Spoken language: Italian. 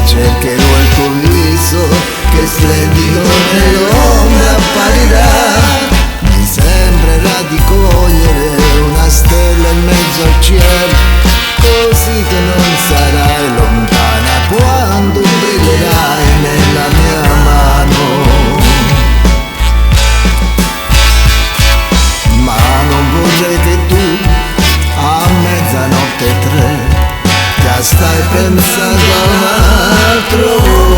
cercherò il tuo viso che splendido nell'ombra apparirà. Mi sembrerà di cogliere una stella in mezzo al cielo, così che non sarai lontana quando brillerai nella mia mano. Ma non vorrei che tu a mezzanotte 3 già stai pensando a un altro.